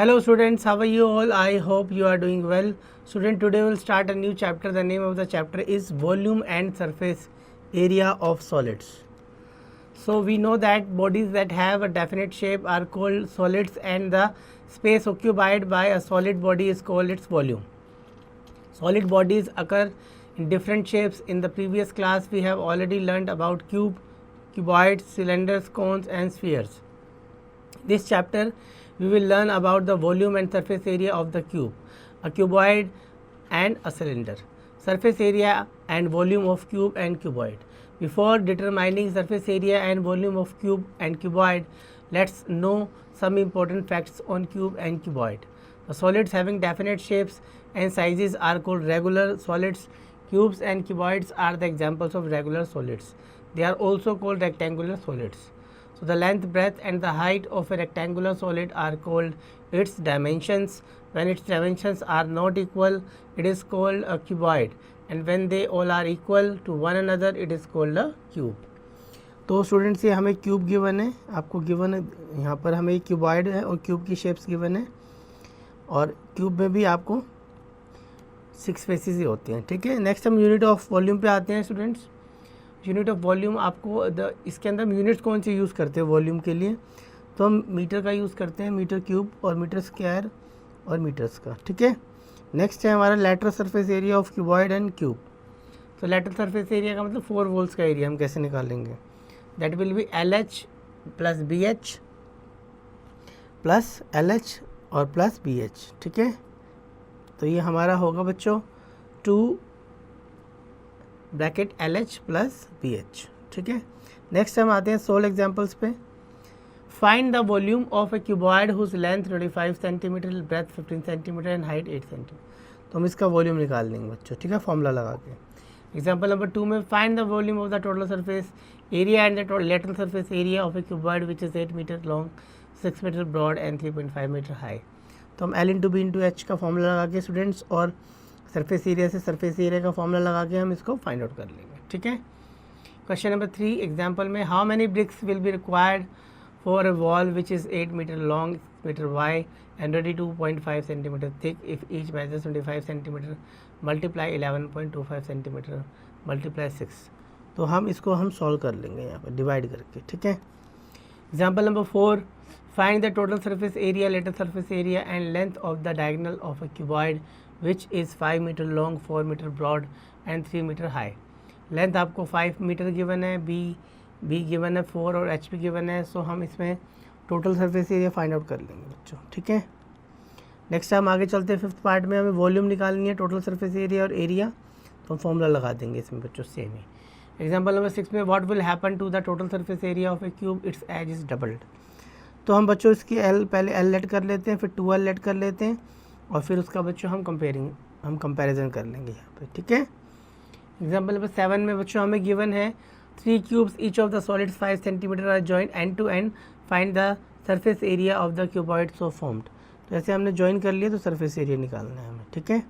Hello students, how are you all? I hope you are doing well. Student, today we'll start a new chapter. The name of the chapter is Volume and Surface Area of Solids. So we know that bodies that have a definite shape are called solids, and the space occupied by a solid body is called its volume. Solid bodies occur in different shapes. In the previous class we have already learned about cuboids, cylinders, cones and spheres. This chapter we will learn about the volume and surface area of the cube, a cuboid and a cylinder, surface area and volume of cube and cuboid. Before determining surface area and volume of cube and cuboid, let's know some important facts on cube and cuboid. The solids having definite shapes and sizes are called regular solids. Cubes and cuboids are the examples of regular solids. They are also called rectangular solids. So the length, breadth and the height of a rectangular solid are called its dimensions. When its dimensions are not equal, it is called a cuboid, and when they all are equal to one another, it is called a cube. तो students ये हमें cube given है, आपको given है यहाँ पर हमें cuboid है और क्यूब की शेप्स गिवन है, और क्यूब में भी आपको 6 फेसेस ही होती हैं. ठीक है, नेक्स्ट हम यूनिट ऑफ वॉल्यूम पे आते हैं स्टूडेंट्स. यूनिट ऑफ वॉल्यूम आपको इसके अंदर हम यूनिट्स कौन से यूज़ करते हैं वॉल्यूम के लिए, तो हम मीटर का यूज़ करते हैं, मीटर क्यूब और मीटर स्क्वायर और मीटर्स का. ठीक है, नेक्स्ट है हमारा lateral surface area of cuboid and cube. तो लेटरल सरफेस एरिया का मतलब 4 वॉल्स का एरिया हम कैसे निकालेंगे, that will be LH plus BH plus LH और प्लस BH. ठीक है, तो ये हमारा होगा बच्चों 2 ब्रैकेट LH प्लस BH. ठीक है, नेक्स्ट हम आते हैं सोल्व एग्जाम्पल्स पे. Find the volume of a cuboid whose length 25 centimetre, breadth 15 centimetre and height 8 centimetre. तो हम इसका वॉल्यूम निकाल लेंगे बच्चों. ठीक है, फॉर्मूला लगा के. एग्जाम्पल नंबर 2 में find the volume of the total surface area and the lateral surface area of a cuboid which is 8 metre long, 6 metre broad and 3.5 metre high. तो हम L into B into H का formula लगा के students और surface area से surface area का formula लगा के हम इसको फाइंड आउट कर लेंगे. ठीक है, क्वेश्चन नंबर 3 एग्जांपल में how many bricks will be required for a wall which is 8 metre long, 6 metre wide and 22.5 centimetre thick if each measures 25 centimetre multiply 11.25 centimetre multiply 6. तो हम इसको हम सॉल्व कर लेंगे यहाँ पर डिवाइड करके. ठीक है, example number 4 find the total surface area, lateral surface area and length of the diagonal of a cuboid which is 5 metre long, 4 metre broad and 3 metre high. Length आपको 5 मीटर गिवन है, बी गिवन है 4 और H भी given है. सो हम इसमें total surface area find out कर लेंगे बच्चों. ठीक है, नेक्स्ट हम आगे चलते हैं. 5th पार्ट में हमें वॉल्यूम निकालनी है, टोटल सरफेस एरिया और एरिया. तो हम फॉर्मूला लगा देंगे इसमें बच्चों सेम ही. एग्जाम्पल नंबर 6 में what will happen to the total surface area of a cube, its edge is doubled. तो हम बच्चों इसकी पहले L लेट कर लेते हैं, फिर 2L लेट कर लेते हैं और फिर उसका बच्चों हम कंपैरिजन कर लेंगे यहाँ पे. ठीक है, एग्जाम्पल नंबर 7 में बच्चों हमें गिवन है 3 cubes each of the solids 5 centimetre are joint end to end, find the surface area of the cuboid so formed. तो ऐसे हमने ज्वाइन कर लिया तो सरफेस एरिया निकालना है हमें. ठीक है,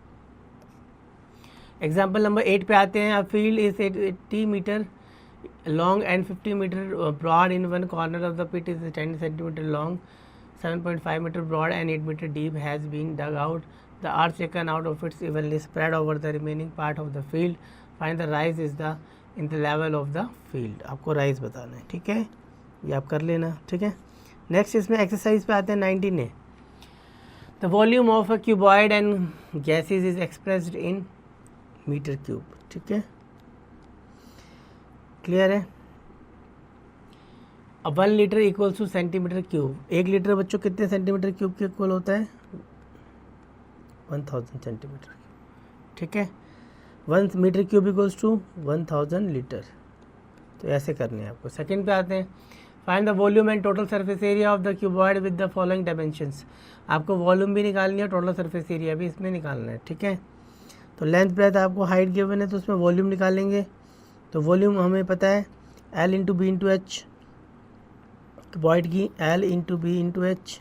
एग्जाम्पल नंबर 8 पे आते हैं. A field is 80 metre long and 50 metre broad in one corner of the pit is 10 centimetre long, 7.5 meter broad and 8 meter deep has been dug out. The earth taken out of it evenly spread over the remaining part of the field. Find the rise is in the level of the field. आपको rise बताना है. ठीक है, ये आप कर लेना. ठीक है, नेक्स्ट इसमें एक्सरसाइज पे आते हैं 19 है. The volume of a cuboid and gases is expressed in meter cube. ठीक है, क्लियर है. अब 1 litre equals two centimetre cube. 1 litre बच्चों कितने सेंटीमीटर क्यूब के इक्वल होता है, 1000 सेंटीमीटर. ठीक है, 1 metre cube equals to 1000 litre. तो ऐसे करने हैं आपको. सेकंड पे आते हैं. Find the volume and total surface area of the cuboid with the following dimensions. आपको वॉल्यूम भी निकालनी है, टोटल सरफेस एरिया भी इसमें निकालना है. ठीक है, तो लेंथ ब्रेथ आपको हाइट गिवन है तो उसमें वॉल्यूम निकालेंगे. तो वॉल्यूम हमें पता है L into B into H, cuboid की L into B into H.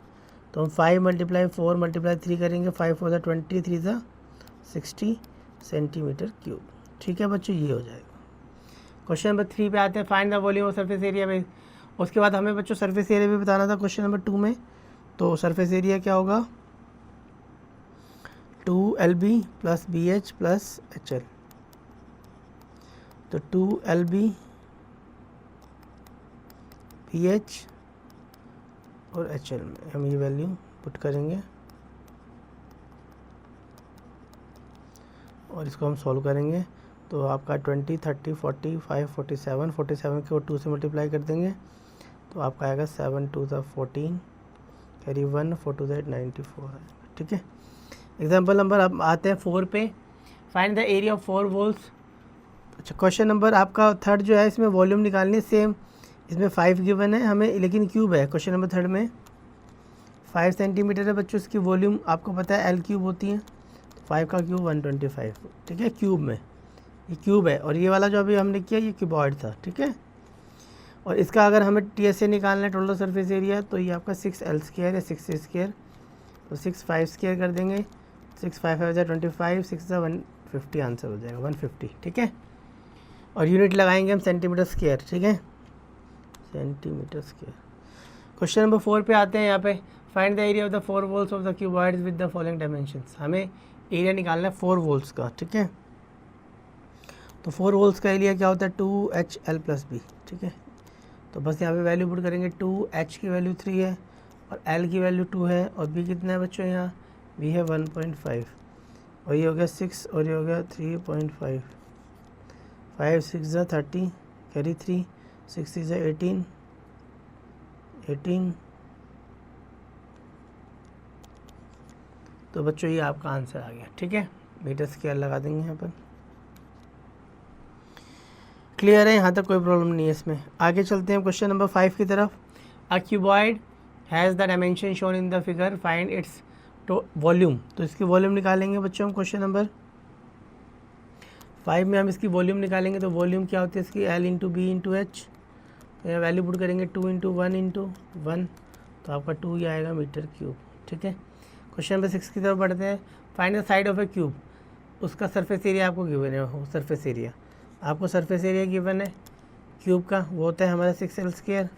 तो हम 5 मल्टीप्लाई 4 मल्टीप्लाई 3 करेंगे, 5 4 ज़ा 20, 3 ज़ा 60 सेंटीमीटर क्यूब. ठीक है बच्चों, ये हो जाएगा. क्वेश्चन नंबर 3 पे आते हैं. Find the volume of surface area में. उसके बाद हमें बच्चों सरफेस एरिया भी बताना था क्वेश्चन नंबर 2 में. तो सरफेस एरिया क्या होगा, 2LB plus BH plus HL। तो 2LB BH और HL में हम ये वैल्यू पुट करेंगे और इसको हम सॉल्व करेंगे। तो आपका 20, 30, 45, 47, 47 को 2 से मल्टीप्लाई कर देंगे तो आपका आएगा 7 2 ज़ा 14, कैरी 1, 4 2 ज़ा 94 आएगा। ठीक है, एग्जाम्पल नंबर अब आते हैं 4 पे। Find the area of 4 walls. अच्छा, क्वेश्चन नंबर आपका थर्ड जो है इसमें वॉल्यूम निकालनी है सेम, इसमें 5 गिवन है हमें, लेकिन क्यूब है। क्वेश्चन नंबर थर्ड में 5 सेंटीमीटर है बच्चों, इसकी वॉल्यूम आपको पता है L क्यूब होती है, तो 5 का क्यूब 125। ठीक है, क्यूब में ये क्यूब है और ये वाला जो अभी हमने किया ये क्यूबॉइड था। ठीक है, और इसका अगर हमें TSA निकालना है टोटल सरफेस एरिया, तो ये आपका 6L स्क्वायर है, 6A स्क्वायर, तो 6 5 स्क्वायर कर देंगे, 6 5 5 25, 6 150 आंसर हो जाएगा 150। ठीक है, और यूनिट लगाएंगे हम सेंटीमीटर स्क्वायर। ठीक है, सेंटीमीटर स्क्वायर। क्वेश्चन नंबर 4 पे आते हैं। यहाँ पे find the area of the 4 walls of the cuboids with the following dimensions. हमें एरिया निकालना है 4 वॉल्स का। ठीक है, तो 4 वॉल्स का एरिया क्या होता है 2HL प्लस B। ठीक है, तो बस यहाँ पे वैल्यू पुट करेंगे। 2H की वैल्यू 3 है और L की वैल्यू 2 है और B कितना है बच्चों, यहाँ B है 1.5 और ये हो गया 6 और ये हो गया 3.5। 5 6 ज़ा 30, कैरी 3, 6 ज़ा 18, 18। तो बच्चों ये आपका आंसर आ गया। ठीक है, मीटर स्क्वायर लगा देंगे यहाँ पर। क्लियर है, यहाँ तक कोई प्रॉब्लम नहीं है इसमें। आगे चलते हैं क्वेश्चन नंबर 5 की तरफ। A cuboid has the dimension shown in the figure, find its volume. तो इसकी वॉल्यूम निकालेंगे बच्चों हम। क्वेश्चन नंबर 5 में हम इसकी वॉल्यूम निकालेंगे। तो वॉल्यूम क्या होती है इसकी, L into B into H। तो यहाँ वैल्यू पुट करेंगे 2 इंटू 1 इंटू 1, तो आपका 2 ही आएगा मीटर क्यूब। ठीक है, क्वेश्चन नंबर 6 की तरफ बढ़ते हैं। Find the side of a cube. उसका सरफेस एरिया आपको गिवन है, वो सरफेस एरिया आपको सरफेस एरिया गिवन है क्यूब का, वो होता है हमारा 6L स्क्वायर।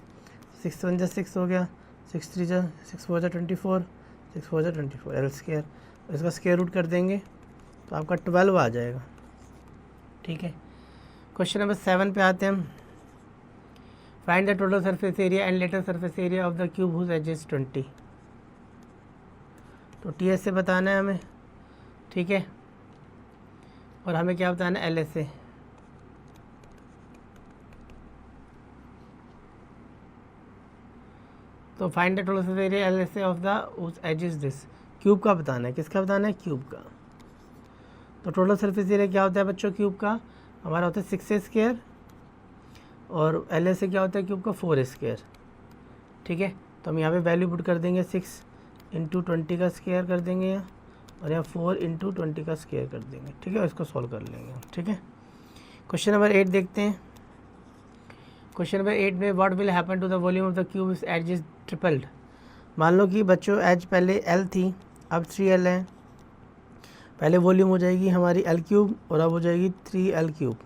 6 1 ज़ा 6 हो गया, 6 3 ज़ा 6 4 ज़ा 24, 6 4 ज़ा 24 L स्क्वायर। इसका स्क्वायर रूट कर देंगे तो आपका 12 आ जाएगा। ठीक है, क्वेश्चन नंबर 7 पे आते हैं हम। Find the total surface area and lateral surface area of the cube whose edge is 20। तो TS से बताना है हमें। ठीक है, और हमें क्या बताना है LS से। तो find the total surface area LS of the edge is this. Cube का बताना है, किसका बताना है, क्यूब का। तो टोटल सरफेस एरिया क्या होता है बच्चों क्यूब का, हमारा होता है 6A स्क्वायर और LS से क्या होता है क्यूब का 4A स्क्वायर। ठीक है, तो हम यहाँ पे वैल्यू पुट कर देंगे 6 इंटू 20 का स्क्वायर कर देंगे यहाँ, और यहाँ 4 इंटू 20 का स्क्वायर कर देंगे। ठीक है, और इसको सॉल्व कर लेंगे। ठीक है, क्वेश्चन नंबर 8 देखते हैं। क्वेश्चन नंबर 8 में what will happen to the volume of the cube is edge is tripled. मान लो कि बच्चों एज पहले L थी, अब 3L है। पहले वॉल्यूम हो जाएगी हमारी L क्यूब और अब हो जाएगी 3L cube,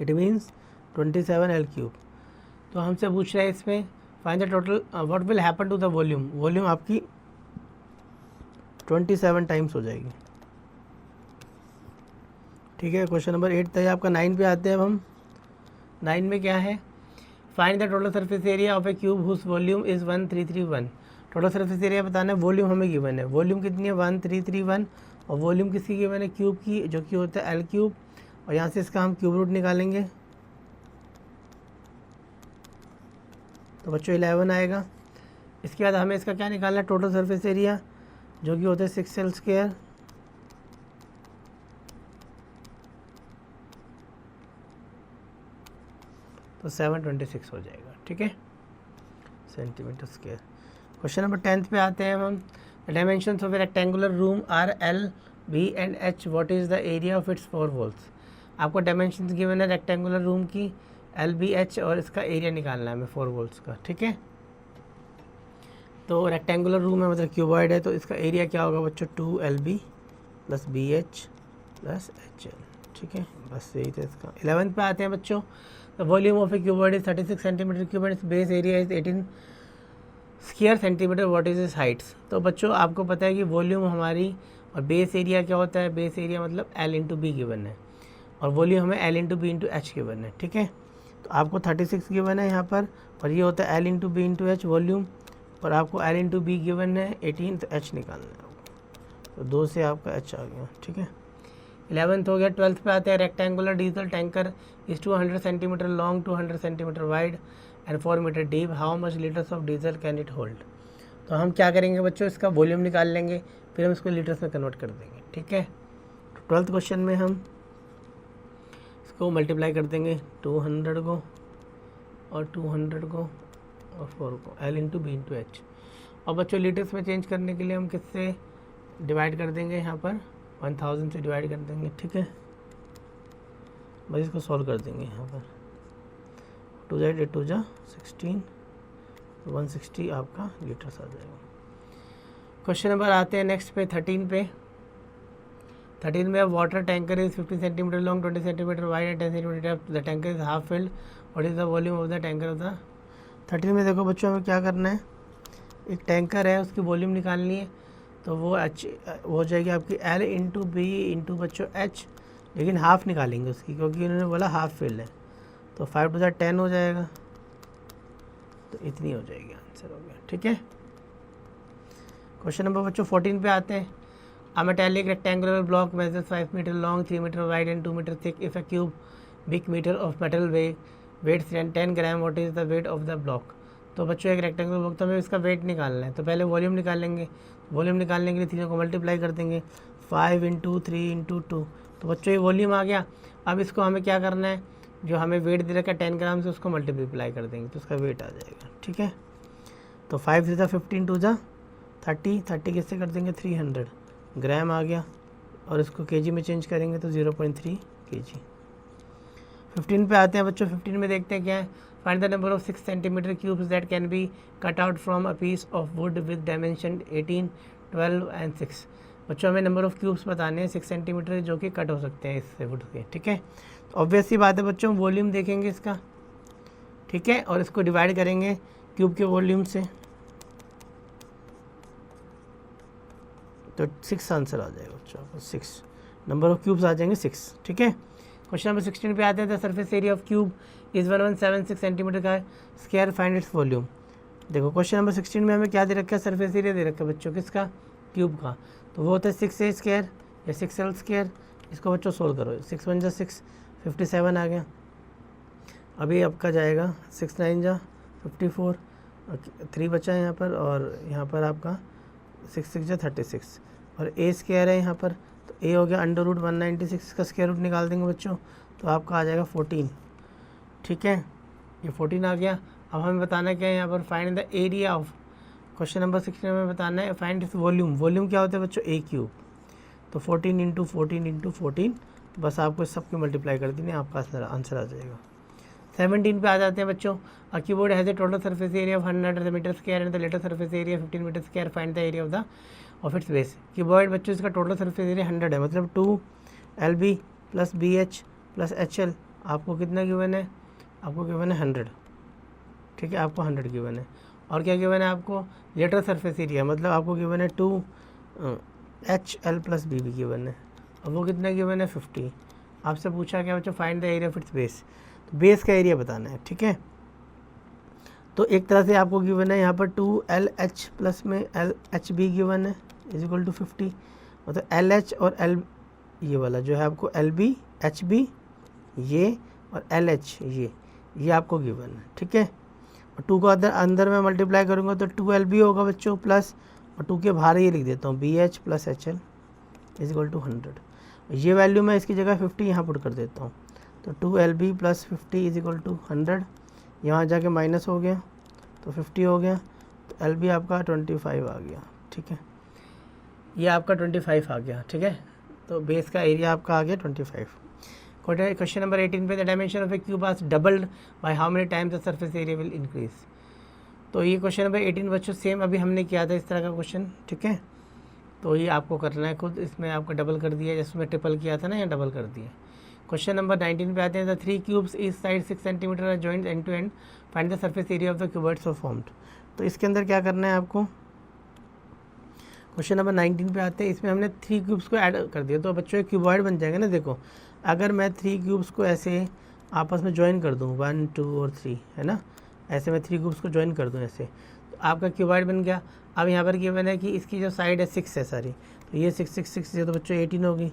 it means 27L cube. तो हमसे पूछ रहा है इसमें find the total what will happen to the volume. Volume आपकी 27 टाइम्स हो जाएगी। ठीक है, क्वेश्चन नंबर 8 था आपका। 9 पे आते हैं अब हम। 9 में क्या है, find the total surface area of a cube whose volume is 1331। Total surface area बताना है, वॉल्यूम हमें गिवन है। वॉल्यूम कितनी है 1331 और वॉल्यूम किसकी गिवन है, क्यूब की, जो कि होता है L क्यूब। और यहाँ से इसका हम क्यूब रूट निकालेंगे तो बच्चों 11 आएगा। इसके बाद हमें इसका क्या निकालना है, टोटल सरफेस एरिया, जो कि होता है 6L स्क्वायर तो 726 हो जाएगा। ठीक है, सेंटीमीटर स्क्वायर। क्वेश्चन नंबर 10 पे आते हैं हम। Dimensions of a rectangular room are L B and H, what is the area of its 4 walls. आपको डायमेंशंस गिवन है रेक्टेंगुलर रूम की L B H और इसका एरिया निकालना है हमें 4 वॉल्स का। ठीक है, तो रेक्टेंगुलर रूम है मतलब क्यूबॉइड है, तो इसका एरिया क्या होगा बच्चों 2LB plus BH plus HL। ठीक है, बस यही था इसका। 11 पे आते हैं बच्चों। The volume of a cuboid is 36 centimetre cube and base area is 18 square centimetre, what is is Heights. तो बच्चों आपको पता है कि वॉल्यूम हमारी और बेस एरिया क्या होता है, बेस एरिया मतलब L इंटू बी गिवन है, और वॉल्यूम हमें L into B into H given है, ठीक है। तो आपको 36 गिवन है यहाँ पर, और ये होता है L into B into H volume, और आपको L इंटू बी गिवन है 18, तो H निकालना है आपको, तो 2 से आपका H आ गया, ठीक है। 11th हो गया। 12th पे आते हैं। Rectangular diesel tanker is 200 centimetre long, 200 centimetre wide and 4 metre deep, how much litres of diesel can it hold. तो हम क्या करेंगे बच्चों, इसका वॉल्यूम निकाल लेंगे, फिर हम इसको लीटर्स में कन्वर्ट कर देंगे, ठीक है। 12th क्वेश्चन में हम इसको मल्टीप्लाई कर देंगे 200 को और 200 को और 4 को, L into B into H. और बच्चों लीटर्स में चेंज करने के लिए हम किससे डिवाइड कर देंगे, यहाँ पर 1000 से डिवाइड कर देंगे, ठीक है। बस इसको सॉल्व कर देंगे, यहाँ पर 2 × 8 = 16, 160 आपका लीटर्स आ जाएगा। क्वेश्चन नंबर आते हैं नेक्स्ट पे 13 पे। 13 में water tanker is 15 centimetre long, 20 centimetre wide and 10 centimetre depth, the tanker is half filled, what is the volume of the tanker of the. 13 में देखो बच्चों हमें क्या करना है, एक टैंकर है उसकी वॉल्यूम निकालनी है, तो वो हो जाएगी आपकी L इंटू बी इंटू बच्चों एच, लेकिन हाफ निकालेंगे उसकी, क्योंकि उन्होंने बोला हाफ फिल्ड है, तो 5 × 10 हो जाएगा, तो इतनी हो जाएगी, आंसर हो गया, ठीक है। क्वेश्चन नंबर बच्चों 14 पे आते हैं। A metallic rectangular block measures 5 meter long, 3 meter wide and 2 meter thick. If a cubic meter of metal weighs 10 gram, what is the weight of the block? तो बच्चों एक रेक्टेंगुलर ब्लॉक, तो हमें इसका वेट निकालना है, तो पहले वॉल्यूम निकालेंगे। वॉल्यूम निकालने के लिए तीनों को मल्टीप्लाई कर देंगे, 5 × 3 × 2, तो बच्चों ये वॉल्यूम आ गया। अब इसको हमें क्या करना है, जो हमें वेट दे रखा है 10 ग्राम से, उसको मल्टीप्लाई कर देंगे, तो उसका वेट आ जाएगा, ठीक है। तो 5 × 15, 2 × 30, 30 किससे कर देंगे 300 ग्राम आ गया, और इसको केजी में चेंज करेंगे तो 0.3 kg। 15 पे आते हैं बच्चों। 15 में देखते हैं क्या है, find the number of 6 centimetre cubes that can be cut out from a piece of wood with dimension 18, 12 and 6। बच्चों हमें नंबर ऑफ क्यूब्स बताने हैं 6 सेंटीमीटर जो कि कट हो सकते हैं इससे वुड के, ठीक है। तो ऑब्वियस सी बात है बच्चों, वॉल्यूम देखेंगे इसका, ठीक है, और इसको डिवाइड करेंगे क्यूब के वॉल्यूम से, तो 6 आंसर आ जाएगा बच्चों आपको, 6 नंबर ऑफ क्यूब्स आ जाएंगे 6, ठीक है। क्वेश्चन नंबर 16 पे आते हैं। The surface area of cube is 1176 centimetre का स्क्वायर, फाइंड इट्स वॉल्यूम। देखो क्वेश्चन नंबर 16 में हमें क्या दे रखा है, सरफेस एरिया दे रखा है बच्चों, किसका, क्यूब का, तो वो होता है 6a स्क्वायर या 6l स्क्वायर। इसको बच्चों सोल्व करो, 6 × 6 57 आ गया। अभी आपका जाएगा 6 × 9 = 54, 3 बचा है यहाँ पर, और यहाँ पर आपका 6 × 6 = 36, और a स्क्वायर है यहाँ पर, तो a हो गया √196 का स्क्वायर रूट निकाल देंगे बच्चों, तो आपका आ जाएगा 14, ठीक है, ये 14 आ गया। अब हमें बताना क्या है यहाँ पर, find the area of, question number 16 में बताना है फाइंड इट्स वॉल्यूम। वॉल्यूम क्या होता है बच्चों, a क्यूब, तो 14 × 14 × 14, बस आपको सबके मल्टीप्लाई कर देंगे, आपका आंसर आ जाएगा। 17 पे आ जाते हैं बच्चों। A keyboard has a total surface area of 100 metre square and the lateral surface area 15 metre square, find the area of its base. Keyboard बच्चों इसका टोटल सरफेस एरिया 100 है, मतलब 2LB + BH + HL, आपको कितना गिवन है, आपको given है 100, ठीक है, आपको 100 गिवन है। और क्या गिवन है आपको, लेटर सरफेस एरिया, मतलब आपको गिवन है 2HL + BB गिवन है, और वो कितना गिवन है 50। आपसे पूछा क्या बच्चों, find the area of its base, तो बेस का एरिया बताना है, ठीक है। तो एक तरह से आपको गिवन है यहाँ पर 2LH + में LHB गिवन है = 50, मतलब LH और L ये वाला जो है आपको LB HB ये और LH ये आपको गिवन है, ठीक है। और 2 को अंदर में मल्टीप्लाई करूँगा तो 2LB होगा बच्चों, प्लस और 2 के बाहर ये लिख देता हूँ BH + HL = 100। ये वैल्यू मैं इसकी जगह 50 यहाँ पुट कर देता हूँ, तो 2LB + 50 = 100, यहाँ जाके माइनस हो गया तो 50 हो गया, तो LB आपका 25 आ गया, ठीक है, ये आपका 25 आ गया, ठीक है। तो बेस का एरिया आपका आ गया 25। क्वेश्चन नंबर 18 पे, the dimension of a cube has doubled by how many times the surface area will increase. तो ये क्वेश्चन नंबर 18 बच्चों सेम अभी हमने किया था इस तरह का क्वेश्चन, ठीक है, तो ये आपको करना है खुद, इसमें आपका डबल कर दिया, जिसमें ट्रिपल किया था ना, या डबल कर दिया। क्वेश्चन नंबर 19 पे आते हैं। The 3 cubes is side 6 centimetre are joint end to end, find the surface area of the cuboids so formed. तो इसके अंदर क्या करना है आपको, क्वेश्चन नंबर 19 पे आते हैं। इसमें हमने 3 क्यूब्स को ऐड कर दिया, तो बच्चों एक क्यूबॉइड बन जाएगा ना। देखो अगर मैं 3 क्यूब्स को ऐसे आपस में ज्वाइन कर दूँ 1 2 और 3 है ना, ऐसे मैं 3 क्यूब्स को ज्वाइन कर दूँ ऐसे, तो आपका क्यूबॉइड बन गया। अब यहाँ पर गिवन है कि इसकी जो साइड है 6 है सारी, तो ये 6 6 6 ये तो बच्चों 18 होगी,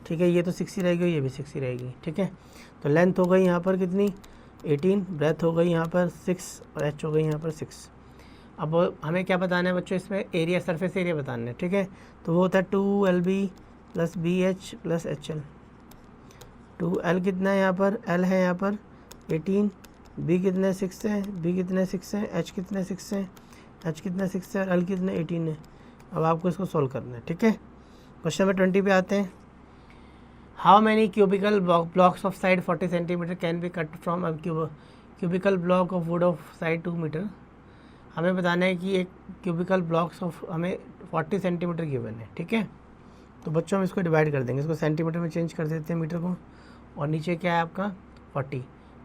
ठीक है। ये तो 6 ही रहेगी, ये भी 6 ही रहेगी, ठीक है। तो लेंथ हो गई यहाँ पर कितनी 18, ब्रेथ हो गई यहाँ पर 6 और एच हो गई यहाँ पर 6। अब हमें क्या बताना है बच्चों, इसमें एरिया, सरफेस एरिया बताना है, ठीक है। तो वो होता है 2LB + BH + HL। 2L कितना है यहाँ पर, L है यहाँ पर 18, B कितना 6 है, B कितना 6 है, H कितना 6 है, H कितना 6 है और L कितना 18 है। अब आपको इसको सॉल्व करना है, ठीक है। क्वेश्चन नंबर 20 पे आते हैं। How many cubical blocks of side 40 centimetre can be cut from a cubical block of wood of side 2 metre. हमें बताना है कि एक क्यूबिकल ब्लॉक्स ऑफ हमें 40 सेंटीमीटर गिवन है, ठीक है। तो बच्चों हम इसको डिवाइड कर देंगे, इसको सेंटीमीटर में चेंज कर देते हैं मीटर को, और नीचे क्या है आपका 40,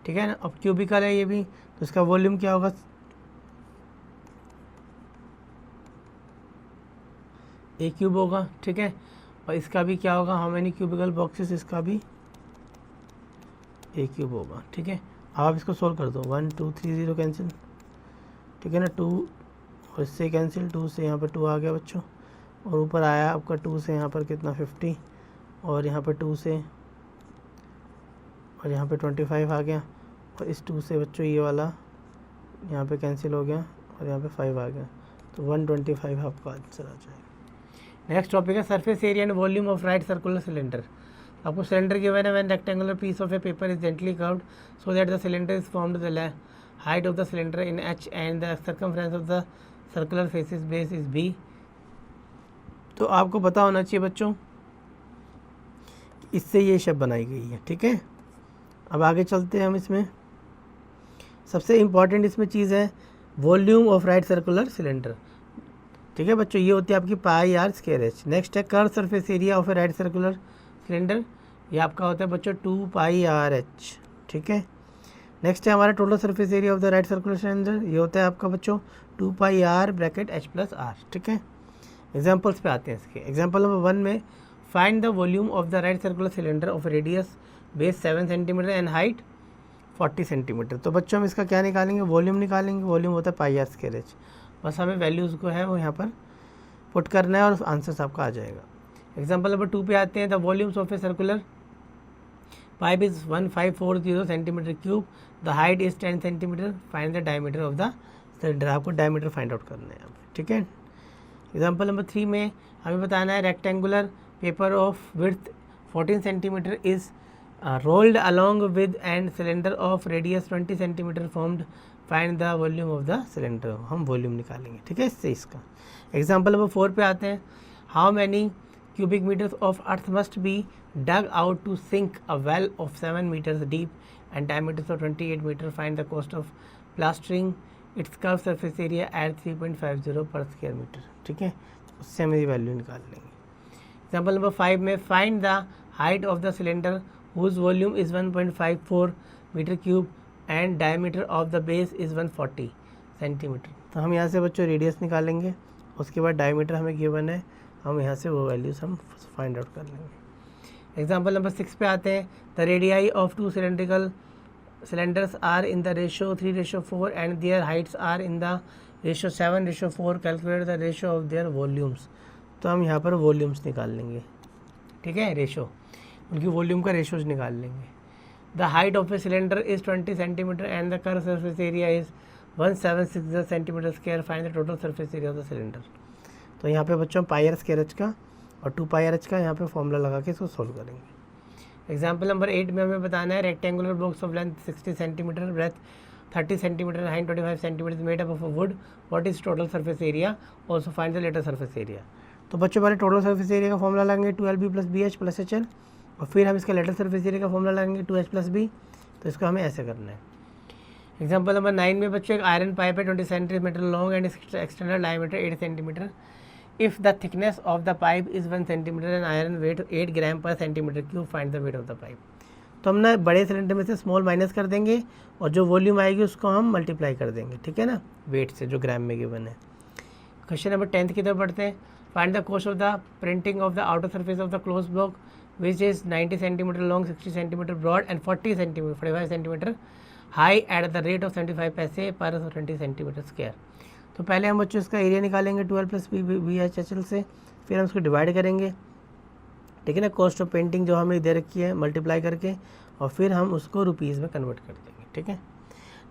ठीक है ना। अब क्यूबिकल है ये भी, तो इसका वॉल्यूम क्या होगा, ए क्यूब होगा, ठीक है। और इसका भी क्या होगा, हाउ मेनी क्यूबिकल बॉक्सेस, इसका भी ए क्यूब होगा, ठीक है। अब आप इसको सोल्व कर दो, 1 2 3 0 कैंसिल, ठीक है ना। 2 और इससे कैंसिल, 2 से यहाँ पर 2 आ गया बच्चों, और ऊपर आया आपका 2 से यहाँ पर कितना 50, और यहाँ पर 2 से और यहाँ पे 25 आ गया, और इस 2 से बच्चों ये वाला यहाँ पे कैंसिल हो गया, और यहाँ पे 5 आ गया, तो 125 आपका आंसर आ जाएगा। नेक्स्ट टॉपिक है surface area and volume of right circular cylinder. आपको सिलेंडर गिवन है, when rectangular piece of a paper is gently curved so that the cylinder is formed the height of the cylinder in H and the circumference of the circular faces base is B। तो आपको पता होना चाहिए बच्चों, इससे ये shape बनाई गई है, ठीक है। अब आगे चलते हैं हम। इसमें सबसे इम्पॉर्टेंट इसमें चीज़ है volume of right circular cylinder, ठीक है बच्चों। ये होती है आपकी πr²h। नेक्स्ट है curve surface area of a right circular cylinder, ये आपका होता है बच्चों 2πrh, ठीक है। नेक्स्ट है हमारा total surface area of the right circular cylinder, ये होता है आपका बच्चों 2πr(h+r), ठीक है। एग्जांपल्स पे आते हैं इसके। एग्जांपल नंबर 1 में find the volume of the right circular cylinder of radius base 7 centimetre and height 40 centimetre. तो बच्चों हम इसका क्या निकालेंगे, वॉल्यूम निकालेंगे। वॉल्यूम होता है πr²h, बस हमें वैल्यूज़ को है वो यहाँ पर पुट करना है और आंसर आपका आ जाएगा। एग्जाम्पल नंबर 2 पे आते हैं। The volumes of a circular pipe is 1540 centimetre cube, the height is 10 centimetre, find the diameter of the cylinder. आपको डायमीटर फाइंड आउट करना है यहाँ पे, ठीक है। एग्जाम्पल नंबर 3 में हमें बताना है rectangular paper of width 14 centimetre is rolled along with and cylinder of radius 20 centimetre formed, find the volume of the cylinder. हम वॉल्यूम निकालेंगे, ठीक है, इससे इसका। एग्जाम्पल नंबर 4 पे आते हैं। How many cubic meters of earth must be dug out to sink a well of 7 meters deep and diameters of 28 meters. Find the cost of plastering its curved surface area at 3.50 per square meter, ठीक है। उससे हम value निकाल लेंगे। Example number 5 में find the height of the cylinder whose volume is 1.54 metre cube and diameter of the base is 140 centimetre. तो हम यहाँ से बच्चों रेडियस निकालेंगे, उसके बाद डायमीटर हमें गिवन है, हम यहाँ से वो वैल्यूज़ हम फाइंड आउट कर लेंगे। एग्जाम्पल नंबर 6 पे आते हैं। The radii of 2 cylindrical cylinders are in the ratio 3:4 and their heights are in the ratio 7:4. Calculate the ratio of their volumes. तो हम यहाँ पर वॉल्यूम्स निकाल लेंगे, ठीक है, रेशो, उनकी वॉल्यूम का रेशोज निकाल लेंगे. The height of a cylinder is 20 centimetre and the curve surface area is 1760 centimetre square. Find the total surface area of the cylinder. तो यहाँ पे बच्चों पाई स्क्वायर एच का और 2 पाई एच का यहाँ पे फॉर्मूला लगा के इसको सोल्व करेंगे. एग्जाम्पल नंबर 8 में हमें बताना है rectangular box of length 60 centimetre, breadth 30 centimetre, height 25 centimetre, made up of wood. What is total surface area? Also find the lateral surface area. तो बच्चों पहले टोटल सरफेस एरिया का फॉर्मूला लगाएंगे 12b + bh + hn, और फिर हम इसका letter surface area का फॉर्मूला लगाएंगे 2h + b. तो इसको हमें ऐसे करना है. एग्जाम्पल नंबर 9 में बच्चों एक आयरन पाइप है 20 centimetre long and external diameter 8 centimetre. If the thickness of the pipe is 1 centimetre and iron weight 8 gram per centimetre cube, find the weight of the pipe. तो हम ना बड़े cylinder में से स्मॉल माइनस कर देंगे और जो वॉल्यूम आएगी उसको हम मल्टीप्लाई कर देंगे, ठीक है ना, वेट से जो ग्राम में गिवन है. क्वेश्चन नंबर 10 की तरफ बढ़ते हैं. Find the cost of the printing of the outer surface of the close block which is 90 centimetre long, 60 centimetre broad and 40 centimetre 45 centimetre high at the rate of 75 paise पर 20 centimetre square. तो पहले हम बच्चों इसका एरिया निकालेंगे 12 plus B H H L से, फिर हम उसको डिवाइड करेंगे, ठीक है ना, कॉस्ट ऑफ पेंटिंग जो हमें दे रखी है मल्टीप्लाई करके, और फिर हम उसको रुपीज़ में कन्वर्ट कर देंगे, ठीक है।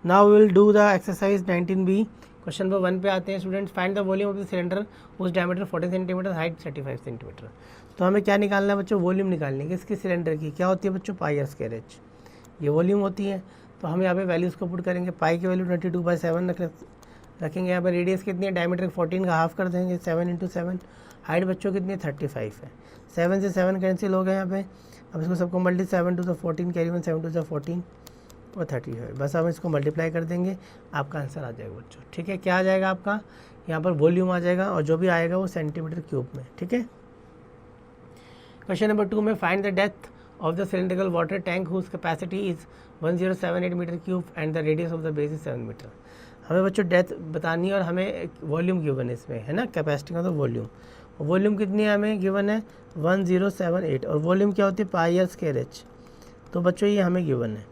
Now we will do the exercise 19B। Question number 1 पे आते हैं students. Find the volume of the cylinder whose diameter 40 centimetre, height 35 centimetre. तो हमें क्या निकालना है बच्चों, वॉल्यूम निकालनी है किसकी, सिलेंडर की। क्या होती है बच्चों, पाई आर स्क्वायर एच, ये वॉल्यूम होती है। तो हम यहाँ पे वैल्यूज़ को पुट करेंगे। पाई की वैल्यू 22/7 रखेंगे। यहाँ पर रेडियस कितनी है, डायमीटर 14 का हाफ कर देंगे, 7 × 7। हाइट बच्चों कितनी है, 35 है। 7 से 7 कैंसिल हो गया यहाँ पे। अब इसको सबको मल्टी 7 × 14 कैरी 1, 7 × 14 और 35। बस हम इसको मल्टीप्लाई कर देंगे, आपका आंसर आ जाएगा बच्चों, ठीक है। क्या आ जाएगा आपका, यहाँ पर वॉल्यूम आ जाएगा और जो भी आएगा वो सेंटीमीटर क्यूब में, ठीक है। क्वेश्चन नंबर 2 में find the depth of the cylindrical water tank whose capacity is 1078 metre cube and the radius of the base is 7 metre. हमें बच्चों डेप्थ बतानी है और हमें वॉल्यूम गिवन है इसमें, है ना, कैपेसिटी का तो वॉल्यूम। वॉल्यूम कितनी है हमें गिवन है 1078 और वॉल्यूम क्या होती है पाई आर स्क्वायर एच। तो बच्चों ये हमें गिवन है।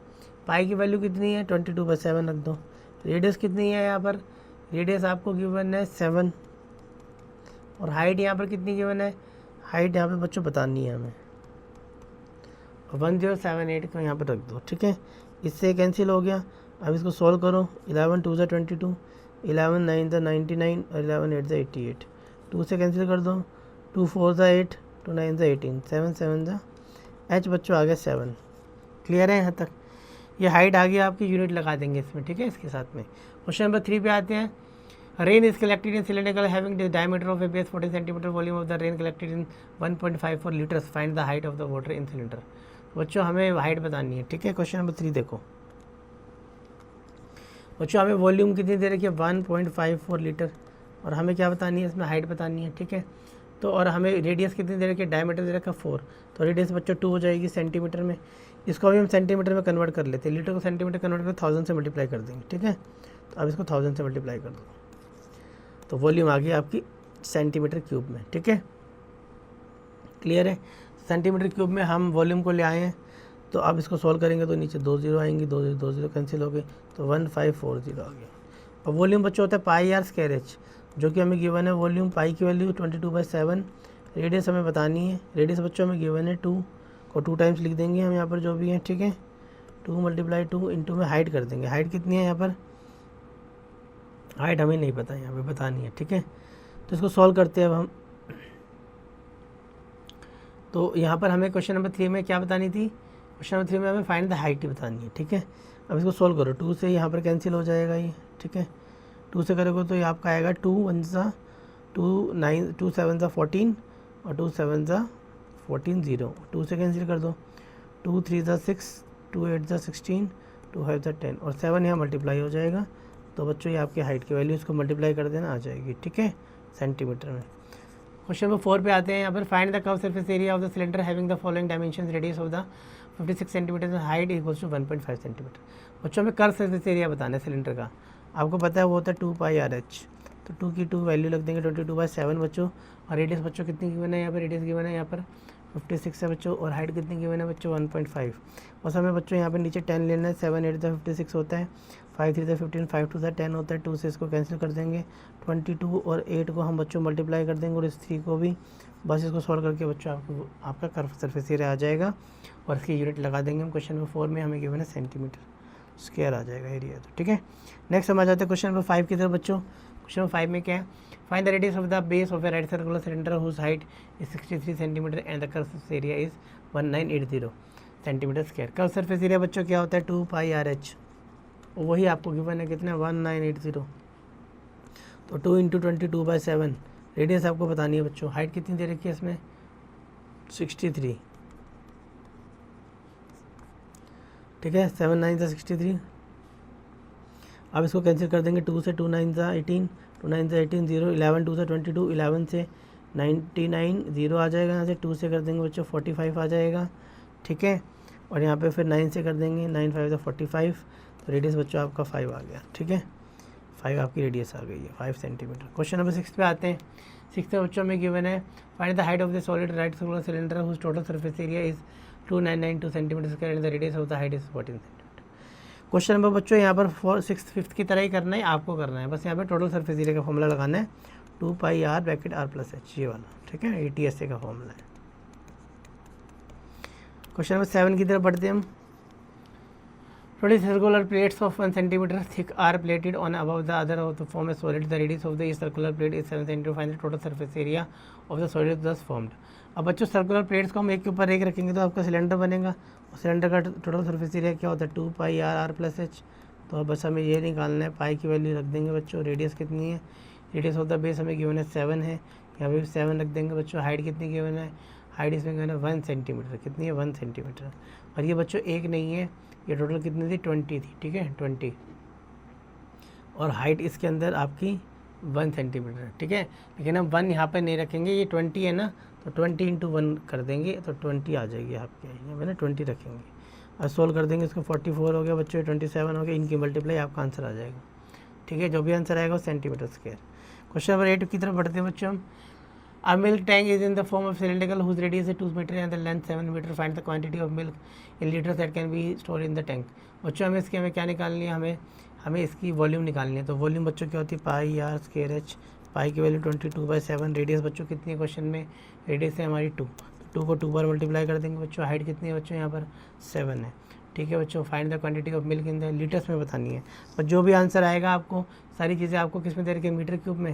पाई की वैल्यू कितनी है 22/7 रख दो। रेडियस कितनी है यहाँ पर, रेडियस आपको गिवन है 7 और हाइट यहाँ पर कितनी गिवन है, हाइट यहाँ पे बच्चों बतानी है हमें, 1078 को यहाँ पर रख दो, ठीक है। इससे कैंसिल हो गया। अब इसको सॉल्व करो। 11 × 2 = 22, 11 × 9 = 99 और 11 × 8 = 88। 2 से कैंसिल कर दो, 2 × 4 = 8, 2 × 9 = 18, 7 × 7 = एच बच्चों आ गया 7। क्लियर है यहाँ तक। ये हाइट आ गई आपकी, यूनिट लगा देंगे इसमें, ठीक है, इसके साथ में। क्वेश्चन नंबर 3 पे आते हैं। Rain is collected in cylinder having the diameter of A base 40 centimetre, volume of the rain collected in 1.54 litres, find the height of the water in cylinder. बच्चों हमें हाइट बतानी है, ठीक है। क्वेश्चन नंबर 3 देखो बच्चों, हमें वॉल्यूम कितनी दे रखी है 1.54 लीटर और हमें क्या बतानी है इसमें, हाइट बतानी है, ठीक है। तो और हमें रेडियस कितनी दे रखी है, डायमीटर दे रखा है 4, तो रेडियस बच्चों 2 हो जाएगी सेंटीमीटर में। इसको अभी हम सेंटीमीटर में कन्वर्ट कर लेते हैं, लीटर को सेंटीमीटर कन्वर्ट कर 1000 से मल्टीप्लाई कर देंगे, ठीक है। तो अब इसको 1000 से मल्टीप्लाई कर दो, तो वॉल्यूम आ गई आपकी सेंटीमीटर क्यूब में, ठीक है। क्लियर है। सेंटीमीटर क्यूब में हम वॉल्यूम को ले आए हैं। तो अब इसको सॉल्व करेंगे तो नीचे 2 0 आएंगी, 2 0 2 0 कैंसिल हो गए, तो 1540 आ गया। और वॉल्यूम बच्चों होता है पाई आर स्क्वायर एच, जो कि हमें गिवन है वॉल्यूम। पाई की वैल्यू 22/7। रेडियस हमें बतानी है, रेडियस बच्चों हमें गिवन है 2 को 2 टाइम्स लिख देंगे हम यहाँ पर जो भी है, ठीक है। 2 × 2 इंटू में हाइट कर देंगे। हाइट कितनी है यहाँ पर, हाइट हमें नहीं पता, यहाँ पे बतानी है, ठीक है। तो इसको सॉल्व करते हैं अब हम। तो यहाँ पर हमें क्वेश्चन नंबर 3 में क्या बतानी थी, क्वेश्चन नंबर 3 में हमें फाइंड द हाइट ही बतानी है, ठीक है। अब इसको सॉल्व करो। 2 से यहाँ पर कैंसिल हो जाएगा ये, ठीक है। 2 से करोगे तो ये आपका आएगा 2 1 सा 2 9 2 7 सा 14 और 2 7 सा 14 0। 2 से कैंसिल कर दो, 2 3 सा 6, 2 8 सा 16, 2 5 सा 10 और 7 यहाँ मल्टीप्लाई हो जाएगा। तो बच्चों ये आपकी हाइट की वैल्यू इसको मल्टीप्लाई कर देना आ जाएगी, ठीक है, सेंटीमीटर में। क्वेश्चन नंबर 4 पे आते हैं। यहाँ पर find the curve surface area of the cylinder having the following dimensions, radius of the 56 centimetre, height equals to 1.5 centimetre. बच्चों में कर्व सरफेस एरिया बताना है सिलेंडर का। आपको पता है वो होता है 2 पाई आर एच। तो 2 की 2 वैल्यू लग देंगे 22/7 बच्चों। और रेडियस बच्चों कितनी गिवन है यहाँ पर, रेडियस गिवन है यहाँ पर 56 है बच्चों। और हाइट कितनी गिवन है बच्चों 1.5। बस हमें बच्चों यहाँ पर नीचे 10 लेना है। 7 8 द 56 होता है, 5 3 द 15, 5 2 द 10 होता है। 2 से इसको कैंसिल कर देंगे, 22 और 8 को हम बच्चों मल्टीप्लाई कर देंगे और इस 3 को भी। बस इसको सॉल्व करके बच्चों आपका कर्व सरफेस एरिया आ जाएगा और इसकी यूनिट लगा देंगे हम। क्वेश्चन नंबर 4 में हमें गिवन है सेंटीमीटर स्क्वायर आ जाएगा एरिया, तो ठीक है। नेक्स्ट हम आ जाते हैं क्वेश्चन नंबर 5 की तरफ बच्चों। क्वेश्चन नंबर 5 में क्या है, find the radius of the base of a right circular cylinder whose height is 63 centimetre and the curve surface area is 1980 centimetre square. Curve surface area बच्चों क्या होता है 2 पाई आर एच, वही आपको गिवन है कितना 1980। तो 2 × 22/7। रेडियस आपको बतानी है बच्चों। हाइट कितनी दे रखी है इसमें 63, ठीक है। 7 9 सा 63। अब इसको कैंसिल कर देंगे। 2 से 2 9 सा 18, 2 9 सा 18 0, 11 2 सा 22, 11 से 99 0 आ जाएगा। यहाँ से 2 से कर देंगे बच्चों 45 आ जाएगा, ठीक है। और यहाँ पे फिर 9 से कर देंगे 9 5 सा 45। तो रेडियस बच्चों आपका 5 आ गया, ठीक है। 5 आपकी रेडियस आ गई है 5 सेंटीमीटर। क्वेश्चन नंबर 6 पे आते हैं। 6 में बच्चों में गिवन है find the height of the solid right circular cylinder whose total surface area is 2992 centimetre square and the radius of the height is 14 centimetre. Question number बच्चों यहाँ पर 6th 5th की तरह ही करना है, आपको करना है। बस यहाँ पर टोटल सरफेस एरिया का फॉर्मूला लगाना है 2 पाई r bracket r plus h, ये वाला, ठीक है, ये TSA का फॉर्मूला है। क्वेश्चन नंबर 7 की तरफ बढ़ते हैं हम। 20 circular plates of 1 centimeter thick are plated on above the other of the form a solid. The radius of the each circular plate is 7 centimeter. Find the total surface area of the solid thus formed. अब बच्चों circular plates को हम एक के ऊपर एक रखेंगे तो आपका सिलेंडर बनेगा, और सिलेंडर का टोटल सरफेस एरिया क्या होता है 2 पाई r प्लस h। तो अब बस हमें ये निकालना है, पाई की वैल्यू रख देंगे बच्चों। रेडियस कितनी है, रेडियस ऑफ द बेस हमें गिवन है 7 है, यहाँ पे 7 रख देंगे बच्चों। हाइट कितनी गिवन है, हाइट इसमें गिवन है 1 सेंटीमीटर। कितनी है 1 सेंटीमीटर। और ये बच्चों एक नहीं है, ये टोटल कितनी थी 20 थी, ठीक है 20, और हाइट इसके अंदर आपकी 1 सेंटीमीटर, ठीक है। लेकिन हम 1 यहाँ पर नहीं रखेंगे, ये 20 है ना, तो 20 इंटू 1 कर देंगे तो 20 आ जाएगी आपके, यहाँ पे ना 20 रखेंगे और सोल्व कर देंगे। इसको 44 हो गया बच्चों, 27 हो गया, इनकी मल्टीप्लाई आपका आंसर आ जाएगा, ठीक है। जो भी आंसर आएगा वो सेंटीमीटर स्क्वायर। क्वेश्चन नंबर 8 की तरफ बढ़ते हैं बच्चों हम। A milk tank is in the form of cylindrical whose radius is 2 meter and the length 7 meter. Find the quantity of milk in liters that can be stored in the tank. बच्चों हमें इसकी हमें क्या निकालनी है, हमें इसकी volume निकालनी है। तो वॉल्यूम बच्चों क्या होती है पाई r स्क्वायर h। पाई की वैल्यू 22/7। रेडियस बच्चों कितनी है क्वेश्चन में, रेडियस है हमारी 2, तो 2 को 2 बार मल्टीप्लाई कर देंगे बच्चों। हाइट कितनी है बच्चों, यहाँ पर 7 है, ठीक है बच्चों। Find the quantity of milk in the litres में बतानी है। और जो भी आंसर आएगा आपको, सारी चीज़ें आपको किस में दे रखी है, मीटर क्यूब में।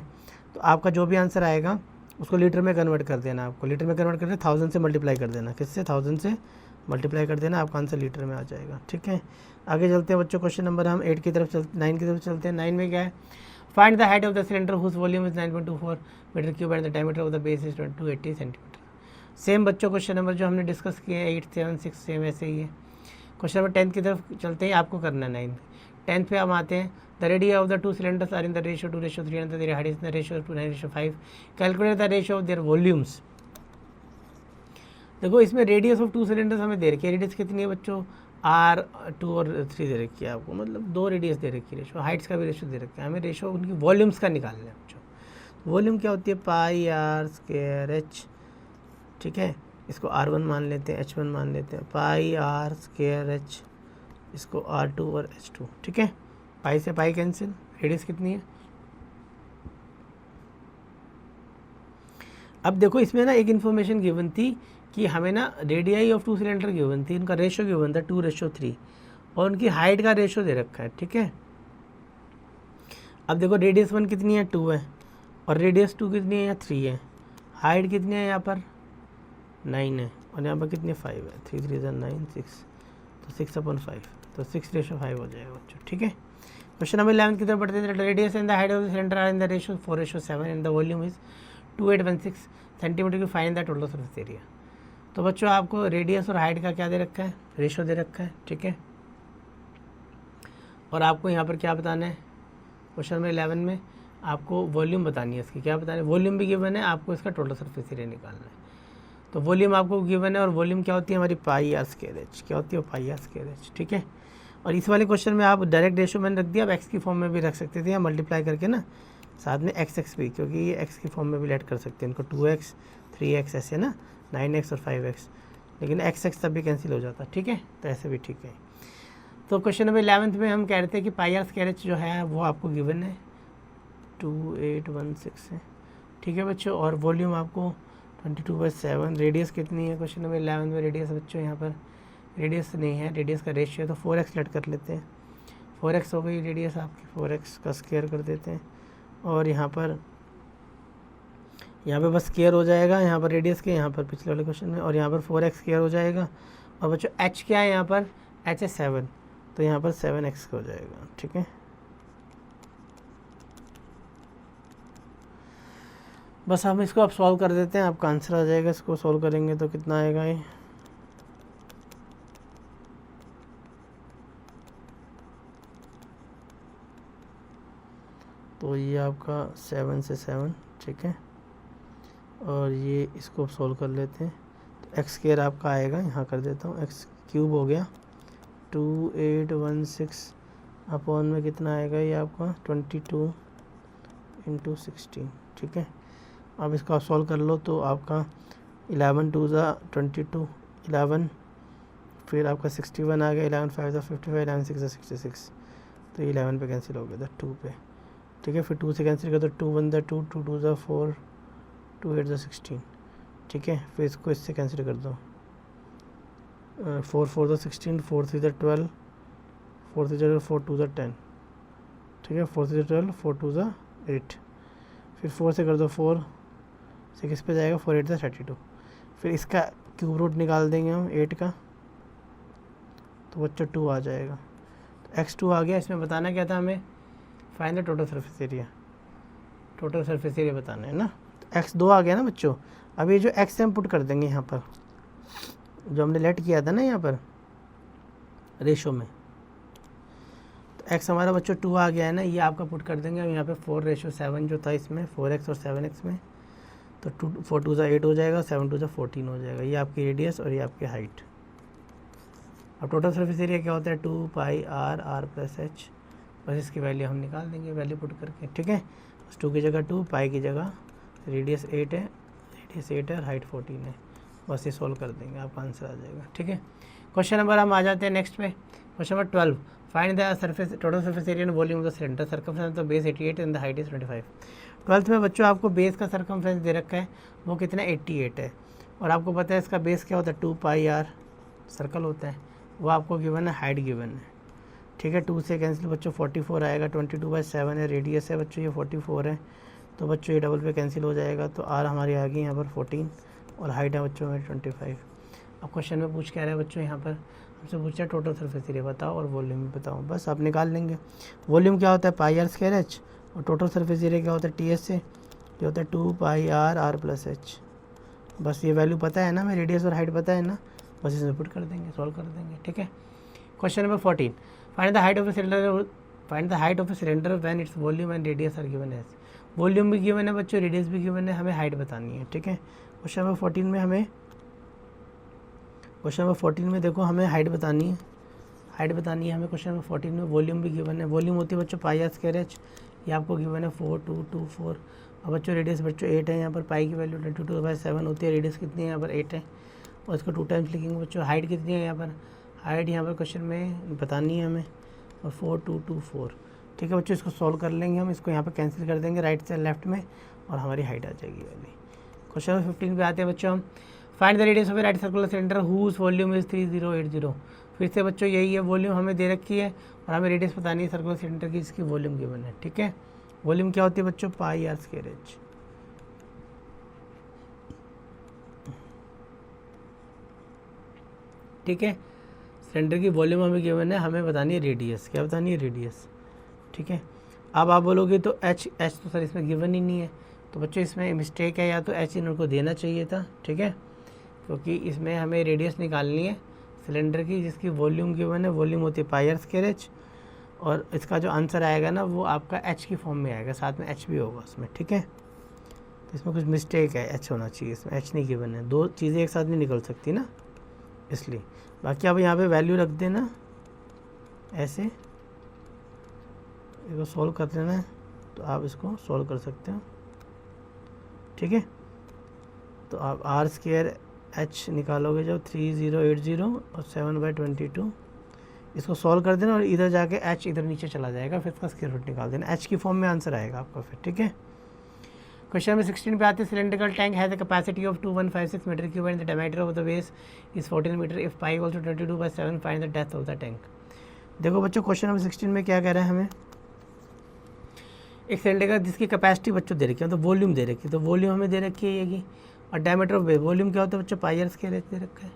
तो आपका जो भी आंसर आएगा उसको लीटर में कन्वर्ट कर देना। आपको लीटर में कन्वर्ट करके 1000 से मल्टीप्लाई कर देना। किससे, 1000 से मल्टीप्लाई कर देना, आपका आंसर लीटर में आ जाएगा, ठीक है। आगे चलते हैं बच्चों। क्वेश्चन नंबर हम 9 की तरफ चलते हैं। 9 में क्या है, find the height of the cylinder whose volume is 9.24 metre cube and the diameter of the base is 280 centimetre. Same बच्चों क्वेश्चन नंबर जो हमने डिस्कस किए हैं 8, 7, 6 सेम ऐसे ही है। क्वेश्चन नंबर 10 की तरफ चलते हैं, आपको करना है 9। 10 पे हम आते हैं। The radius of the two cylinders are in the ratio 2:3 and the height is in the ratio 9:5. Calculate the ratio of their volumes. देखो इसमें रेडियस ऑफ 2 सिलेंडर्स हमें दे रखी है। रेडियस कितनी है बच्चों, R2 और 3 दे रखी है आपको, मतलब 2 रेडियस दे रखी है। रेशो हाइट्स का भी रेशो दे रखा है। हमें रेशो उनकी वॉल्यूम्स का निकालना है बच्चों। वॉल्यूम क्या होती है पाई r स्क्वायर h, ठीक है। इसको R1 मान लेते हैं, H1 मान लेते हैं। पाई r स्क्वायर h, इसको R2 और H2, ठीक है। पाई से पाई कैंसिल। रेडियस कितनी है, अब देखो इसमें ना एक इन्फॉर्मेशन गिवन थी कि हमें ना रेडियाई ऑफ 2 सिलेंडर गिवन थी, इनका रेशो गिवन था 2:3 और उनकी हाइट का रेशो दे रखा है, ठीक है। अब देखो रेडियस 1 कितनी है 2 है, और रेडियस 2 कितनी है, यहाँ 3 है। हाइट कितनी है यहाँ पर 9 है, और यहाँ पर कितनी 5 है। 3 3 9 6, तो 6/5, तो 6:5 हो जाएगा बच्चों, ठीक है। क्वेश्चन नंबर 11 की तरफ बढ़ते हैं। Radius and the height of the cylinder are in the ratio 4:7 and the volume is 2816 centimetre की find the total surface area. तो बच्चों आपको रेडियस और हाइट का क्या दे रखा है, रेशियो दे रखा है, ठीक है। और आपको यहाँ पर क्या बताना है, क्वेश्चन नंबर 11 में आपको वॉल्यूम बतानी है इसकी, क्या बताना है, वॉल्यूम भी गिवन है, आपको इसका टोटल सरफेस एरिया निकालना है। तो वॉल्यूम आपको गिवन है, और वॉल्यूम क्या होती है हमारी पाई r स्क्वायर h, क्या होती है पाई r स्क्वायर h, ठीक है। और इस वाले क्वेश्चन में आप डायरेक्ट रेशियो मैंने रख दिया, आप एक्स की फॉर्म में भी रख सकते थे या मल्टीप्लाई करके ना साथ में एक्स भी, क्योंकि ये एक्स की फॉर्म में भी लेट कर सकते हैं इनको, 2x 3x ऐसे ना, 9x और 5x, लेकिन x तब भी कैंसिल हो जाता, ठीक है। तो ऐसे भी ठीक है। तो क्वेश्चन नंबर 11 में हम कह रहे थे कि पाई r स्क्वायर h जो है वो आपको गिवन है 2816 है, ठीक है बच्चों। और वॉल्यूम आपको 22/7। रेडियस कितनी है क्वेश्चन नंबर 11 में, रेडियस बच्चों यहाँ पर रेडियस नहीं है, रेडियस का रेशियो, तो 4x लेट कर लेते हैं। 4x हो गई रेडियस आपकी, 4x का स्क्वायर कर देते हैं, और यहाँ पर बस स्क्वायर हो जाएगा, यहाँ पर रेडियस के, यहाँ पर पिछले वाले क्वेश्चन में, और यहाँ पर 4x स्क्वायर हो जाएगा। और बच्चों h क्या है यहाँ पर, h है 7, तो यहाँ पर 7x हो जाएगा, ठीक है। बस हम इसको अब सॉल्व कर देते हैं, आपका आंसर आ जाएगा। इसको सॉल्व करेंगे तो कितना आएगा ये, तो ये आपका 7 से 7, ठीक है। और ये इसको सॉल्व कर लेते हैं, तो एक्स स्क्वायर आपका आएगा, यहाँ कर देता हूँ, एक्स क्यूब हो गया 2816 अपॉन में कितना आएगा ये आपका 22 इंटू 16, ठीक है। अब इसका सॉल्व कर लो तो आपका 11 2 ज़ा 22, 11 फिर आपका 61 आ गया, 11 5 ज़ा 55, 11 6 ज़ा 66, तो 11 पे कैंसिल हो गया था 2 पे, ठीक है। फिर 2 से कैंसिल कर दो, 2 1 ज़ा 2, 2 2 ज़ा 4, 2 8 ज़ा 16, ठीक है। फिर इसको इससे कैंसिल कर दो, 4 4 ज़ा 16, 4 3 ज़ा 12, 4 3 ज़ा 12, 4 2 ज़ा 10, ठीक है। 4 3 ज़ा 12, 4 2 ज़ा 8, फिर 4 से कर दो 4, 6 पे जाएगा, 4 8 ज़ा 32। फिर इसका क्यूब रूट निकाल देंगे हम 8 का, तो बच्चा 2 आ जाएगा। तो x2 आ गया। इसमें बताना क्या था हमें, find the total surface area, total surface area बताना है ना। तो x2 आ गया ना बच्चों। अब ये जो x हम पुट कर देंगे यहाँ पर, जो हमने लेट किया था ना यहाँ पर रेशो में, तो x हमारा बच्चों 2 आ गया है ना, ये आपका पुट कर देंगे हम यहाँ पे 4:7 जो था इसमें, 4x और 7x में, तो 4 2 ज़ा 8 हो जाएगा, 7 2 ज़ा 14 हो जाएगा। ये आपकी रेडियस और ये आपकी हाइट। अब टोटल सरफेस एरिया क्या होता है, 2 पाई आर आर प्लस एच, बस इसकी वैल्यू हम निकाल देंगे वैल्यू पुट करके, ठीक है। बस 2 की जगह 2, पाई की जगह, रेडियस 8 है, रेडियस 8 है और हाइट 14 है, बस ये सोल्व कर देंगे आपका आंसर आ जाएगा, ठीक है। क्वेश्चन नंबर हम आ जाते हैं नेक्स्ट पे, question number 12, find the surface total surface area and volume of the cylinder, circumference of base 88 and the height is 25। 12th में बच्चों आपको बेस का सर्कमफ्रेंस दे रखा है, वो कितना 88 है, और आपको पता है इसका बेस क्या होता है, 2 पाई आर सर्कल होता है, वो आपको गिवन है, हाइट गिवन है, ठीक है। 2 से कैंसिल बच्चों 44 आएगा, 22/7 है, रेडियस है बच्चों ये 44 है, तो बच्चों ये डबल पे कैंसिल हो जाएगा, तो आर हमारी आ गई यहाँ पर 14 और हाइट है बच्चों में 25। अब क्वेश्चन में पूछ क्या रहा है बच्चों, यहाँ पर हमसे पूछ रहा है टोटल सरफेस एरिया बताओ और वॉल्यूम भी बताओ, बस आप निकाल लेंगे। वॉल्यूम क्या होता है, पाई आर स्क्वायर एच, और टोटल सरफेस एरिया क्या होता है, टी एस से, ये होता है 2 पाई आर आर प्लस एच। बस ये वैल्यू पता है ना, हमें रेडियस और हाइट पता है ना, बस इसे पुट कर देंगे, सॉल्व कर देंगे, ठीक है। Question number 14, find the height of a cylinder, find the height of a cylinder when its volume and radius are given as. Volume भी गिवन है बच्चों, रेडियस भी गिवन है, हमें हाइट बतानी है, ठीक है। क्वेश्चन नंबर 14 में हमें, क्वेश्चन नंबर 14 में देखो हमें हाइट बतानी है, हाइट बतानी है हमें क्वेश्चन नंबर 14 में। वॉल्यूम भी गिवन है, वॉल्यूम होती है बच्चों पाई आर स्क्वायर एच, ये आपको गिवन है 4224, और बच्चों रेडियस बच्चों 8 है, यहाँ पर पाई की वैल्यू 22/7 होती है, रेडियस कितनी है यहाँ पर 8 है, और इसको 2 टाइम्स लिखेंगे बच्चों। हाइट कितनी है यहाँ पर, हाइट यहाँ पर क्वेश्चन में बतानी है हमें, और 4224, ठीक है बच्चों। इसको सॉल्व कर लेंगे हम, इसको यहाँ पर कैंसिल कर देंगे राइट से लेफ्ट में, और हमारी हाइट आ जाएगी वाली। क्वेश्चन नंबर 15 पे आते हैं बच्चों हम, find the radius of a right circular cylinder whose volume is 3080। फिर से बच्चों यही है, वॉल्यूम हमें दे रखी है और हमें रेडियस बतानी है सर्कुलर सिलेंडर की, इसकी वॉल्यूम गिवन है, ठीक है। वॉल्यूम क्या होती है बच्चों, पाई आर स्क्वायर एच, ठीक है। सिलेंडर की वॉल्यूम हमें गिवन है, हमें बतानी है रेडियस, क्या बतानी है, रेडियस, ठीक है। अब आप बोलोगे तो एच तो सर इसमें गिवन ही नहीं है, तो बच्चों इसमें मिस्टेक है, या तो एच इनको देना चाहिए था, ठीक है, क्योंकि इसमें हमें रेडियस निकालनी है सिलेंडर की, जिसकी वॉल्यूम गिवन है, वॉल्यूम होती है पाई आर स्क्वायर एच, और इसका जो आंसर आएगा ना वो आपका एच की फॉर्म में आएगा, साथ में एच भी होगा उसमें, ठीक है। तो इसमें कुछ मिस्टेक है, एच होना चाहिए, इसमें एच नहीं गिवन है, दो चीज़ें एक साथ नहीं निकल सकती ना, इसलिए। बाकी आप यहाँ पे वैल्यू रख देना ऐसे, इसको सॉल्व कर देना है, तो आप इसको सॉल्व कर सकते हो, ठीक है। तो आप आर स्क्वायर एच निकालोगे जब 3080 और 7/22, इसको सॉल्व कर देना, और इधर जाके एच इधर नीचे चला जाएगा, फिर इसका स्क्वायर रूट निकाल देना, एच की फॉर्म में आंसर आएगा आपका फिर, ठीक है। क्वेश्चन नंबर 16 पे आते हैं, cylindrical tank has the capacity of 2156 metre cube and the diameter of the base is 14 metre, if pi equal to 22/7 find the depth of the tank. देखो बच्चों क्वेश्चन नंबर 16 में क्या कह रहा है हमें, एक सिलेंडर का जिसकी कैपेसिटी बच्चों दे रखी है, तो वॉल्यूम दे रखी है, तो वॉल्यूम हमें दे रखी है ये की, और डायमीटर ऑफ बेस, वॉल्यूम क्या होता है बच्चों, पाई आर स्क्वायर दे रखा है,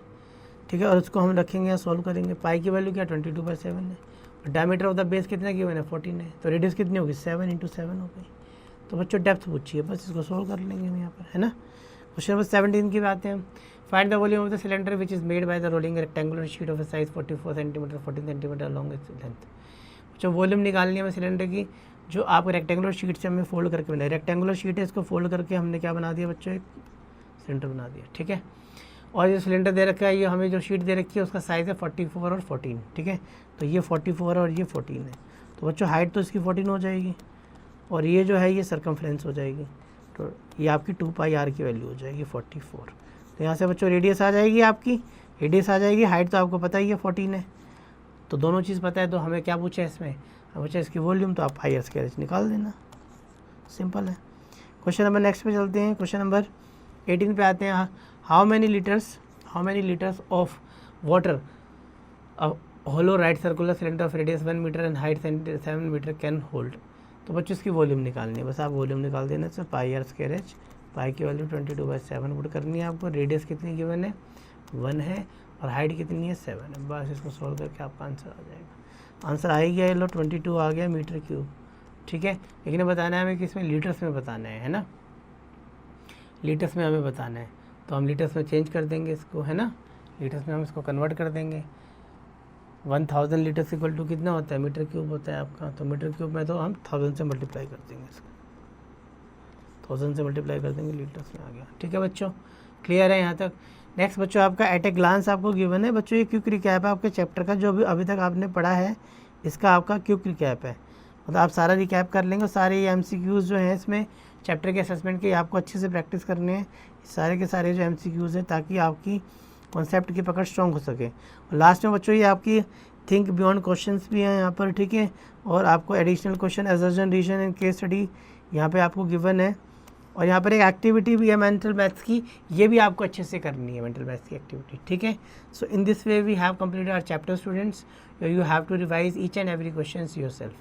ठीक है। और उसको हम रखेंगे यहाँ सॉल्व करेंगे, पाई की वैल्यू क्या 22/7 है, और डायमीटर ऑफ द बेस कितना गिवन है 14 है, तो रेडियस कितनी होगी 7 × 7 हो गई। तो बच्चों डेप्थ पूछिए, बस इसको सॉल्व कर लेंगे हम यहाँ पर, है ना। क्वेश्चन नंबर 17 की बात है हम, find the volume of the cylinder which is made by the rolling rectangular sheet of size 44 centimetre 14 centimetre long length. बच्चों वॉल्यूम निकालनी है हमें सिलेंडर की, जो आप रेक्टेंगुलर शीट से हमें फोल्ड करके बनाए, रेक्टेंगुलर शीट है, इसको फोल्ड करके हमने क्या बना दिया बच्चों, एक सिलेंडर बना दिया, ठीक है। और ये सिलेंडर दे रखा है, ये हमें जो शीट दे रखी है उसका साइज़ है 44 और 14, ठीक है। तो ये 44 और ये 14 है, तो बच्चों हाइट तो इसकी 14 हो जाएगी और ये जो है ये सरकमफ्रेंस हो जाएगी, तो ये आपकी 2πr की वैल्यू हो जाएगी 44। तो यहाँ से बच्चों रेडियस आ जाएगी, आपकी रेडियस आ जाएगी, हाइट तो आपको पता ही है 14 है, तो दोनों चीज़ पता है। तो हमें क्या पूछा है इसमें, हमें पूछा इसकी वॉल्यूम, तो आप पाई स्क्वायर h निकाल देना, सिंपल है। क्वेश्चन नंबर नेक्स्ट पे चलते हैं, क्वेश्चन नंबर 18 पे आते हैं। How many litres of water hollow right circular cylinder of radius 1 metre and height 7 metre can hold. तो बच्चों इसकी वॉल्यूम निकालनी है, बस आप वॉल्यूम निकाल देना। सर पाई स्क्वायर h, पाई की वैल्यू 22/7 पुट करनी है आपको। रेडियस कितनी गिवन है, 1 है, और हाइट कितनी है 7 है। बस इसको सॉल्व करके आपका आंसर आ जाएगा। आंसर आ गया, ये लो 22 आ गया मीटर क्यूब, ठीक है। लेकिन बताना है हमें किसमें, लीटर्स में बताना है ना, लीटर्स में हमें बताना है। तो हम लीटर्स में चेंज कर देंगे इसको, है ना, लीटर्स में हम इसको कन्वर्ट कर देंगे। 1000 लीटर्स इक्वल टू कितना होता है, मीटर क्यूब होता है आपका। तो मीटर क्यूब में तो हम 1000 से मल्टीप्लाई कर देंगे इसको, 1000 से मल्टीप्लाई कर देंगे, लीटर्स में आ गया। ठीक है बच्चों, क्लियर है यहाँ तक। नेक्स्ट बच्चों आपका एट ए ग्लांस आपको गिवन है बच्चों, ये क्विक रिकैप है आपके चैप्टर का, जो भी अभी तक आपने पढ़ा है इसका आपका क्विक रिकैप है। मतलब आप सारा रिकैप कर लेंगे, सारे ये MCQs जो हैं इसमें चैप्टर के असेसमेंट के आपको अच्छे से प्रैक्टिस करने हैं, सारे के सारे जो MCQs हैं, ताकि आपकी कॉन्सेप्ट की पकड़ स्ट्रॉन्ग हो सके। और लास्ट में बच्चों ये आपकी थिंक बियॉन्ड क्वेश्चंस भी हैं यहाँ पर, ठीक है। और आपको additional question, assertion, reason and case study यहाँ पे आपको गिवन है। और यहाँ पर एक एक्टिविटी भी है मेंटल मैथ्स की, ये भी आपको अच्छे से करनी है, मेंटल मैथ्स की एक्टिविटी, ठीक है। So in this way we have completed our chapter students, you have to revise each and every question yourself.